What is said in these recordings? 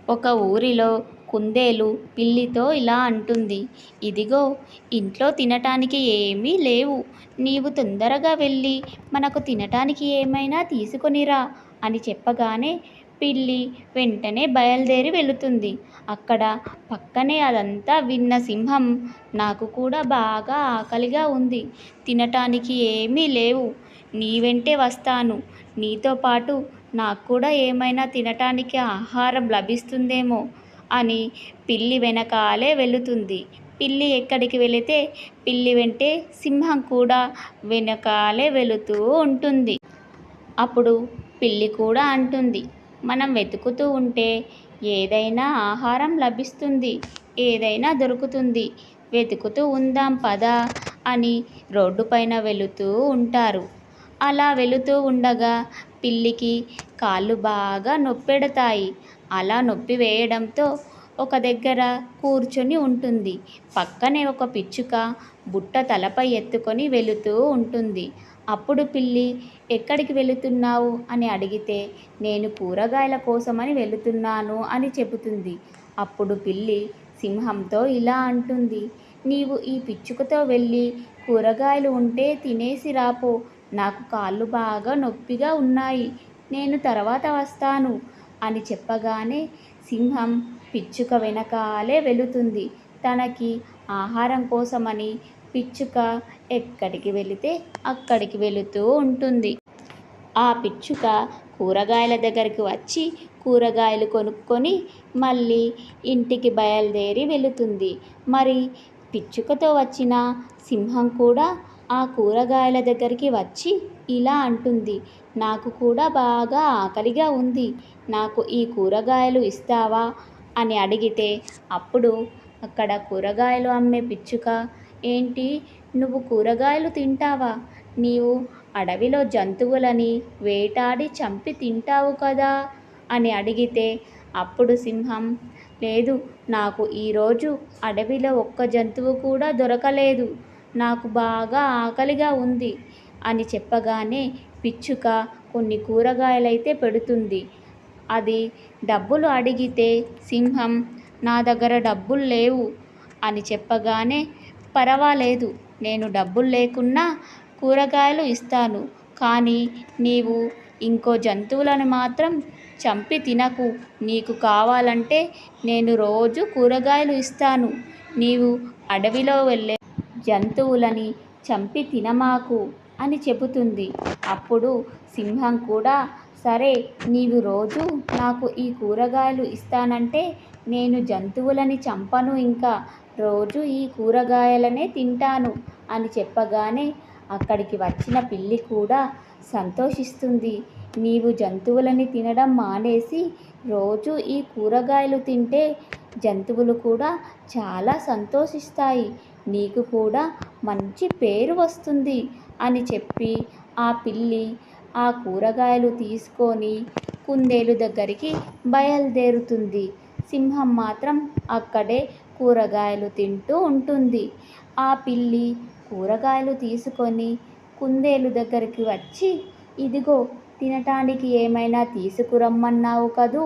ఒక ఊరిలో కుందేలు పిల్లితో ఇలా అంటుంది. ఇదిగో, ఇంట్లో తినటానికి ఏమీ లేవు. నీవు తొందరగా వెళ్ళి మనకు తినటానికి ఏమైనా తీసుకొనిరా అని చెప్పగానే పిల్లి వెంటనే బయలుదేరి వెళుతుంది. అక్కడ పక్కనే అదంతా విన్న సింహం, నాకు కూడా బాగా ఆకలిగా ఉంది. తినటానికి ఏమీ లేవు. నీ వెంటే వస్తాను. నీతో పాటు నాకు కూడా ఏమైనా తినటానికి ఆహారం లభిస్తుందేమో అని పిల్లి వెనకాలే వెళుతుంది. పిల్లి ఎక్కడికి వెళితే పిల్లి వెంటే సింహం కూడా వెనకాలే వెళుతూ ఉంటుంది. అప్పుడు పిల్లి కూడా అంటుంది, మనం వెతుకుతూ ఉంటే ఏదైనా ఆహారం లభిస్తుంది, ఏదైనా దొరుకుతుంది. వెతుకుతూ ఉందాం పదా అని రోడ్డుపైన వెళుతూ ఉంటారు. అలా వెళుతూ ఉండగా పిల్లికి కాళ్ళు బాగా నొప్పెడతాయి. అలా నొప్పి వేయడంతో ఒక దగ్గర కూర్చొని ఉంటుంది. పక్కనే ఒక పిచ్చుక బుట్ట తలపై ఎత్తుకొని వెళుతూ ఉంటుంది. అప్పుడు పిల్లి, ఎక్కడికి వెళుతున్నావు అని అడిగితే, నేను కూరగాయల కోసమని వెళుతున్నాను అని చెబుతుంది. అప్పుడు పిల్లి సింహంతో ఇలా అంటుంది, నీవు ఈ పిచ్చుకతో వెళ్ళి కూరగాయలు ఉంటే తినేసి రాపో. నాకు కాళ్ళు బాగా నొప్పిగా ఉన్నాయి. నేను తర్వాత వస్తాను అని చెప్పగానే సింహం పిచ్చుక వెనకాలే వెళుతుంది. తనకి ఆహారం కోసమని పిచ్చుక ఎక్కడికి వెళితే అక్కడికి వెళుతూ ఉంటుంది. ఆ పిచ్చుక కూరగాయల దగ్గరికి వచ్చి కూరగాయలు కొనుక్కొని మళ్ళీ ఇంటికి బయలుదేరి వెళుతుంది. మరి పిచ్చుకతో వచ్చిన సింహం కూడా ఆ కూరగాయల దగ్గరికి వచ్చి ఇలా అంటుంది, నాకు కూడా బాగా ఆకలిగా ఉంది. నాకు ఈ కూరగాయలు ఇస్తావా అని అడిగితే అప్పుడు అక్కడ కూరగాయలు అమ్మే పిచ్చుక, ఏంటి, నువ్వు కూరగాయలు తింటావా? నీవు అడవిలో జంతువులని వేటాడి చంపి తింటావు కదా అని అడిగితే అప్పుడు సింహం, లేదు, నాకు ఈరోజు అడవిలో ఒక్క జంతువు కూడా దొరకలేదు. నాకు బాగా ఆకలిగా ఉంది అని చెప్పగానే పిచ్చుక కొన్ని కూరగాయలైతే పెడుతుంది. అది డబ్బులు అడిగితే సింహం, నా దగ్గర డబ్బులు లేవు అని చెప్పగానే, పర్వాలేదు, నేను డబ్బులు లేకున్నా కూరగాయలు ఇస్తాను. కానీ నీవు ఇంకో జంతువులను మాత్రం చంపి తినకు. నీకు కావాలంటే నేను రోజు కూరగాయలు ఇస్తాను. నీవు అడవిలో వెళ్ళే జంతువులని చంపి తినమాకు అని చెబుతుంది. అప్పుడు సింహం కూడా, సరే, నీవు రోజు నాకు ఈ కూరగాయలు ఇస్తానంటే నేను జంతువులని చంపను, ఇంకా రోజు ఈ కూరగాయలనే తింటాను అని చెప్పగానే అక్కడికి వచ్చిన పిల్లి కూడా సంతోషిస్తుంది. నీవు జంతువులని తినడం మానేసి రోజు ఈ కూరగాయలు తింటే జంతువులు కూడా చాలా సంతోషిస్తాయి. నీకు కూడా మంచి పేరు వస్తుంది అని చెప్పి ఆ పిల్లి ఆ కూరగాయలు తీసుకొని కుందేలు దగ్గరికి బయలుదేరుతుంది. సింహం మాత్రం అక్కడే కూరగాయలు తింటూ ఉంటుంది. ఆ పిల్లి కూరగాయలు తీసుకొని కుందేలు దగ్గరికి వచ్చి, ఇదిగో, తినటానికి ఏమైనా తీసుకురమ్మన్నావు కదూ,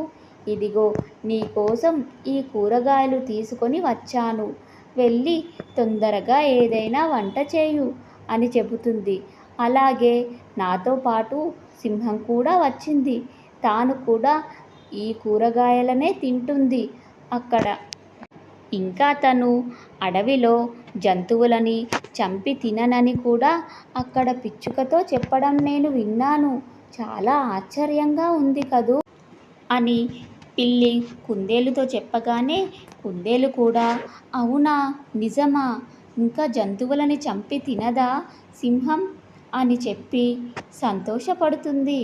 ఇదిగో నీకోసం ఈ కూరగాయలు తీసుకొని వచ్చాను. వెళ్ళి తొందరగా ఏదైనా వంట చేయు అని చెబుతుంది. అలాగే నాతో పాటు సింహం కూడా వచ్చింది. తాను కూడా ఈ కూరగాయలనే తింటుంది అక్కడ. ఇంకా తను అడవిలో జంతువులని చంపి తిననని కూడా అక్కడ పిచ్చుకతో చెప్పడం నేను విన్నాను. చాలా ఆశ్చర్యంగా ఉంది కదూ అని పిల్లి కుందేలుతో చెప్పగానే కుందేలు కూడా, అవునా, నిజమా, ఇంకా జంతువులని చంపి తినదా సింహం అని చెప్పి సంతోషపడుతుంది.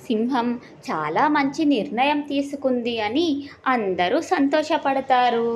సింహం చాలా మంచి నిర్ణయం తీసుకుంది అని అందరూ సంతోషపడతారు.